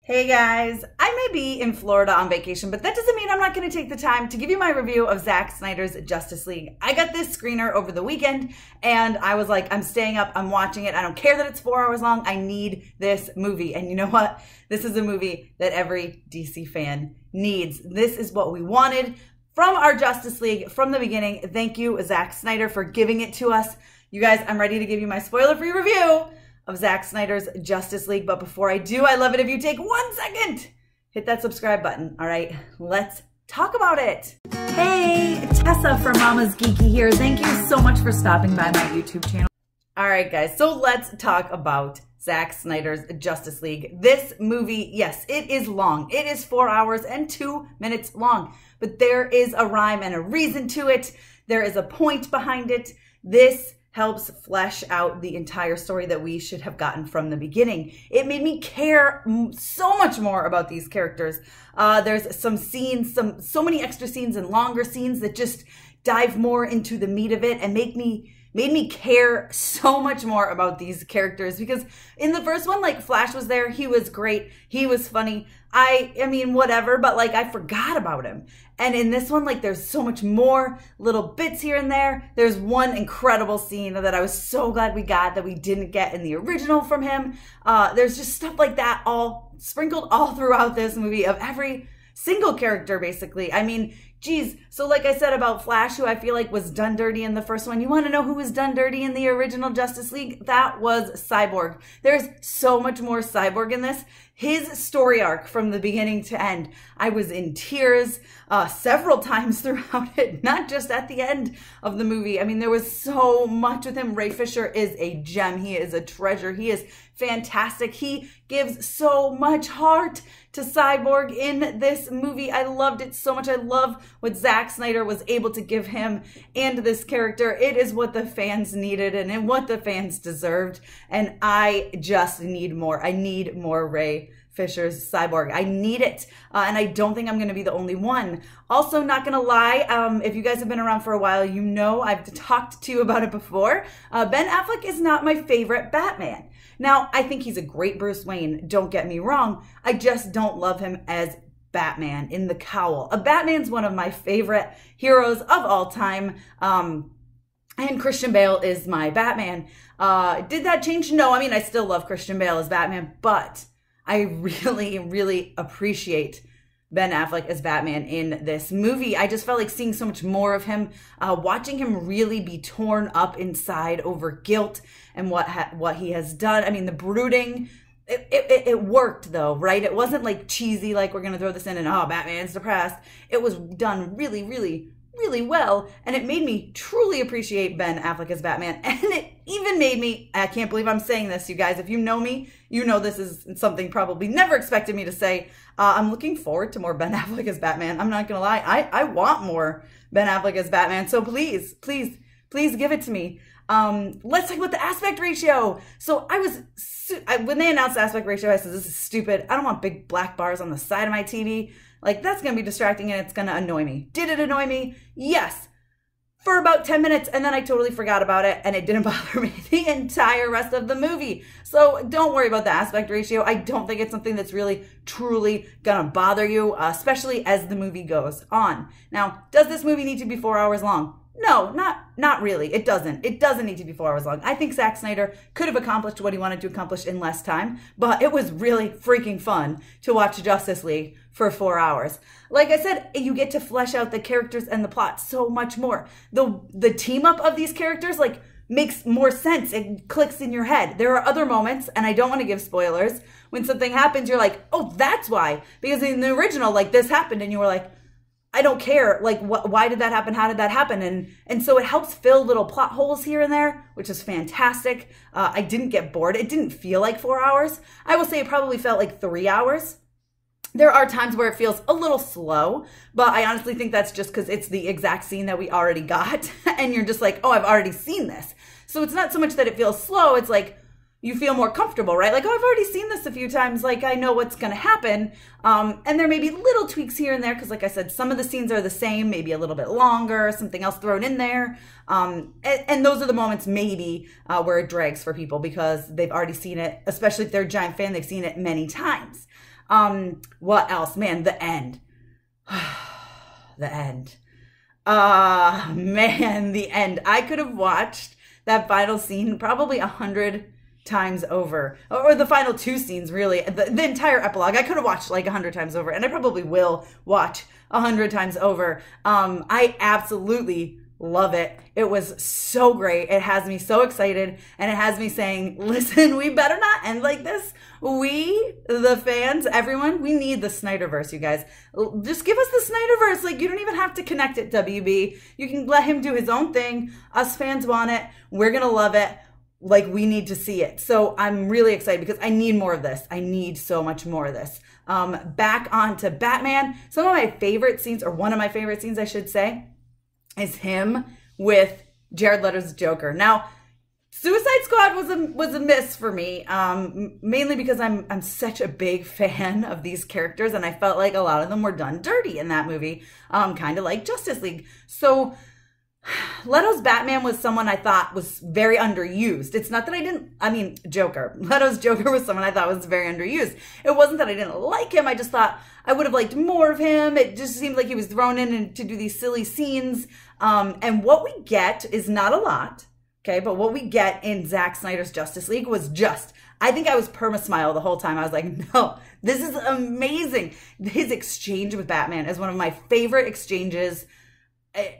Hey guys, I may be in Florida on vacation, but that doesn't mean I'm not going to take the time to give you my review of Zack Snyder's Justice League. I got this screener over the weekend and I was like, I'm staying up, I'm watching it. I don't care that it's 4 hours long. I need this movie. And you know what? This is a movie that every DC fan needs. This is what we wanted from our Justice League from the beginning. Thank you, Zack Snyder, for giving it to us. You guys, I'm ready to give you my spoiler-free review of Zack Snyder's Justice League. But before I do, I'd love it if you take 1 second, hit that subscribe button. All right, let's talk about it. Hey, Tessa from Mama's Geeky here. Thank you so much for stopping by my YouTube channel. All right, guys, so let's talk about Zack Snyder's Justice League. This movie, yes, it is long. It is 4 hours and 2 minutes long, but there is a rhyme and a reason to it. There is a point behind it. This helps flesh out the entire story that we should have gotten from the beginning. It made me care so much more about these characters. There's some scenes, so many extra scenes and longer scenes that just dive more into the meat of it and made me care so much more about these characters, because in the first one, like, Flash was there, he was great, he was funny, I mean, whatever, but like, I forgot about him. And in this one, like, there's so much more little bits here and there. There's one incredible scene that I was so glad we got that we didn't get in the original from him. There's just stuff like that all sprinkled all throughout this movie of every single character, basically. I mean, geez, so like I said about Flash, who I feel like was done dirty in the first one, you want to know who was done dirty in the original Justice League? That was Cyborg. There's so much more Cyborg in this. His story arc from the beginning to end, I was in tears several times throughout it, not just at the end of the movie. I mean, there was so much with him. Ray Fisher is a gem. He is a treasure. He is fantastic. He gives so much heart to Cyborg in this movie. I loved it so much. I love what Zack Snyder was able to give him and this character. It is what the fans needed and what the fans deserved. And I just need more. I need more Ray Fisher's Cyborg. I need it. And I don't think I'm going to be the only one. Also, not going to lie, if you guys have been around for a while, you know I've talked to you about it before. Ben Affleck is not my favorite Batman. Now, I think he's a great Bruce Wayne, don't get me wrong. I just don't love him as Batman in the cowl. Batman's one of my favorite heroes of all time. And Christian Bale is my Batman. Did that change? No, I mean, I still love Christian Bale as Batman, but I really, really appreciate Ben Affleck as Batman in this movie. I just felt like seeing so much more of him, watching him really be torn up inside over guilt and what he has done. I mean, the brooding, it worked though, right? It wasn't like cheesy, like we're gonna throw this in and, oh, Batman's depressed. It was done really, really, really well, and it made me truly appreciate Ben Affleck as Batman. And it even made me, I can't believe I'm saying this, you guys, if you know me, you know this is something probably never expected me to say. I'm looking forward to more Ben Affleck as Batman. I'm not gonna lie, I want more Ben Affleck as Batman, so please, please, please give it to me. Let's talk about the aspect ratio. So when they announced the aspect ratio, I said, this is stupid. I don't want big black bars on the side of my TV. Like, that's going to be distracting and it's going to annoy me. Did it annoy me? Yes. For about 10 minutes, and then I totally forgot about it, and it didn't bother me the entire rest of the movie. So don't worry about the aspect ratio. I don't think it's something that's really, truly going to bother you, especially as the movie goes on. Now, does this movie need to be 4 hours long? No, not really. It doesn't. It doesn't need to be 4 hours long. I think Zack Snyder could have accomplished what he wanted to accomplish in less time, but it was really freaking fun to watch Justice League for 4 hours. Like I said, you get to flesh out the characters and the plot so much more. The team up of these characters, like, makes more sense. It clicks in your head. There are other moments, and I don't want to give spoilers, when something happens, you're like, oh, that's why. Because in the original, like, this happened, and you were like, I don't care, like, why did that happen? How did that happen? And so it helps fill little plot holes here and there, which is fantastic. I didn't get bored. It didn't feel like 4 hours. I will say it probably felt like 3 hours. There are times where it feels a little slow, but I honestly think that's just because it's the exact scene that we already got, and you're just like, oh, I've already seen this. So it's not so much that it feels slow, it's like, you feel more comfortable, right? Like, oh, I've already seen this a few times. Like, I know what's going to happen. And there may be little tweaks here and there because, like I said, some of the scenes are the same, maybe a little bit longer, something else thrown in there. And those are the moments maybe where it drags for people because they've already seen it, especially if they're a giant fan, they've seen it many times. What else? Man, the end. The end. Man, the end. I could have watched that final scene probably 100 times over, or the final two scenes, really. The entire epilogue I could have watched like 100 times over, and I probably will watch 100 times over. I absolutely love it. It was so great. It has me so excited, and it has me saying, listen, we better not end like this. We, the fans, everyone, we need the Snyderverse, you guys. Just give us the Snyderverse. Like, you don't even have to connect it, WB. You can let him do his own thing. Us fans want it. We're going to love it. Like, we need to see it. So I'm really excited because I need more of this. I need so much more of this. Back on to Batman. Some of my favorite scenes, or one of my favorite scenes, I should say, is him with Jared Leto's Joker. Now, Suicide Squad was a miss for me, mainly because I'm such a big fan of these characters, and I felt like a lot of them were done dirty in that movie, kind of like Justice League. So Leto's Batman was someone I thought was very underused. It's not that Joker. Leto's Joker was someone I thought was very underused. It wasn't that I didn't like him. I just thought I would have liked more of him. It just seemed like he was thrown in to do these silly scenes. And what we get is not a lot, okay? But what we get in Zack Snyder's Justice League was I think I was perma-smile the whole time. I was like, no, this is amazing. His exchange with Batman is one of my favorite exchanges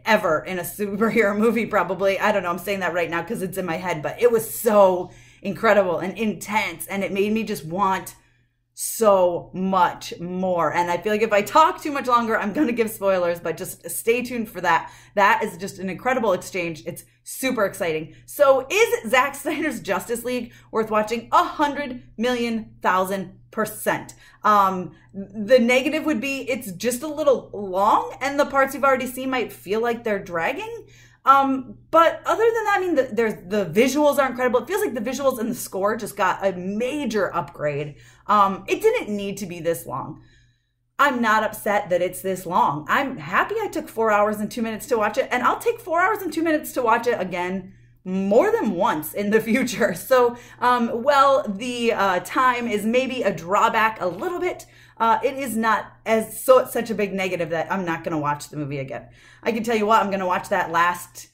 ever in a superhero movie, probably. I don't know, I'm saying that right now because it's in my head, but it was so incredible and intense, and it made me just want so much more. And I feel like if I talk too much longer, I'm going to give spoilers, but just stay tuned for that. That is just an incredible exchange. It's super exciting. So is Zack Snyder's Justice League worth watching? 100,000,000%. The negative would be it's just a little long, and the parts you've already seen might feel like they're dragging. But other than that, I mean, the visuals are incredible. It feels like the visuals and the score just got a major upgrade. It didn't need to be this long. I'm not upset that it's this long. I'm happy I took 4 hours and 2 minutes to watch it, and I'll take 4 hours and 2 minutes to watch it again more than once in the future. So, the time is maybe a drawback a little bit. It is not such a big negative that I'm not going to watch the movie again. I can tell you what, I'm going to watch that last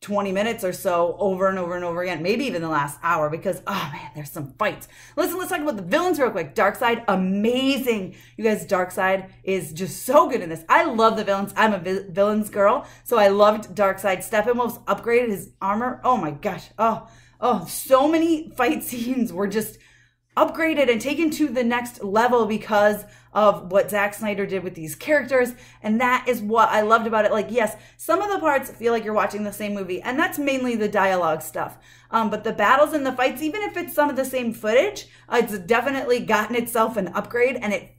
20 minutes or so over and over and over again, maybe even the last hour, because, oh man, there's some fights. Listen, let's talk about the villains real quick. Darkseid, amazing. You guys, Darkseid is just so good in this. I love the villains. I'm a villains girl, so I loved Darkseid. Steppenwolf's upgraded his armor. Oh my gosh. Oh, so many fight scenes were just upgraded and taken to the next level because of what Zack Snyder did with these characters. And that is what I loved about it. Like, yes, some of the parts feel like you're watching the same movie, and that's mainly the dialogue stuff. But the battles and the fights, even if it's some of the same footage, it's definitely gotten itself an upgrade, and it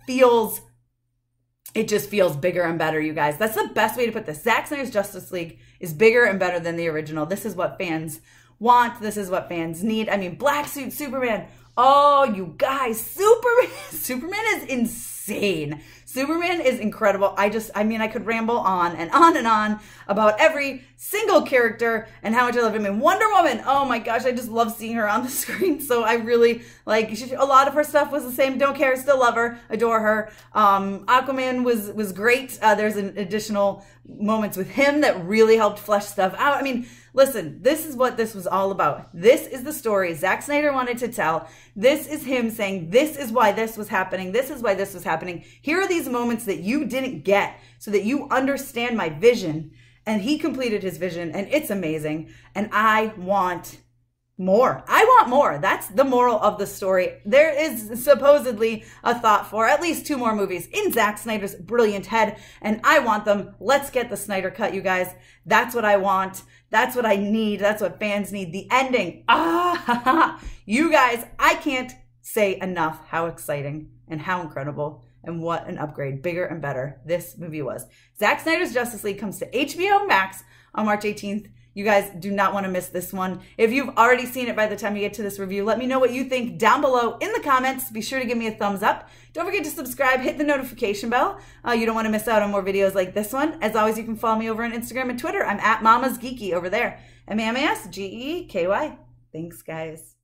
just feels bigger and better, you guys. That's the best way to put this. Zack Snyder's Justice League is bigger and better than the original. This is what fans want. This is what fans need. I mean, Black Suit Superman. Oh, you guys, Superman is insane. Superman is incredible. I could ramble on and on and on about every single character and how much I love him. And Wonder Woman, oh my gosh, I just love seeing her on the screen. So I really, a lot of her stuff was the same. Don't care, still love her, adore her. Aquaman was great. There's an additional moments with him that really helped flesh stuff out. I mean, listen, this is what this was all about. This is the story Zack Snyder wanted to tell. This is him saying, this is why this was happening. This is why this was happening. Here are these moments that you didn't get so that you understand my vision. And he completed his vision, and it's amazing. And I want more. I want more. That's the moral of the story. There is supposedly a thought for at least 2 more movies in Zack Snyder's brilliant head, and I want them. Let's get the Snyder Cut, you guys. That's what I want. That's what I need. That's what fans need. The ending. You guys, I can't say enough how exciting and how incredible and what an upgrade, bigger and better this movie was. Zack Snyder's Justice League comes to HBO Max on March 18th. You guys do not want to miss this one. If you've already seen it by the time you get to this review, let me know what you think down below in the comments. Be sure to give me a thumbs up. Don't forget to subscribe, hit the notification bell. You don't want to miss out on more videos like this one. As always, you can follow me over on Instagram and Twitter. I'm at Mama's Geeky over there. MAMASGEEKY. Thanks, guys.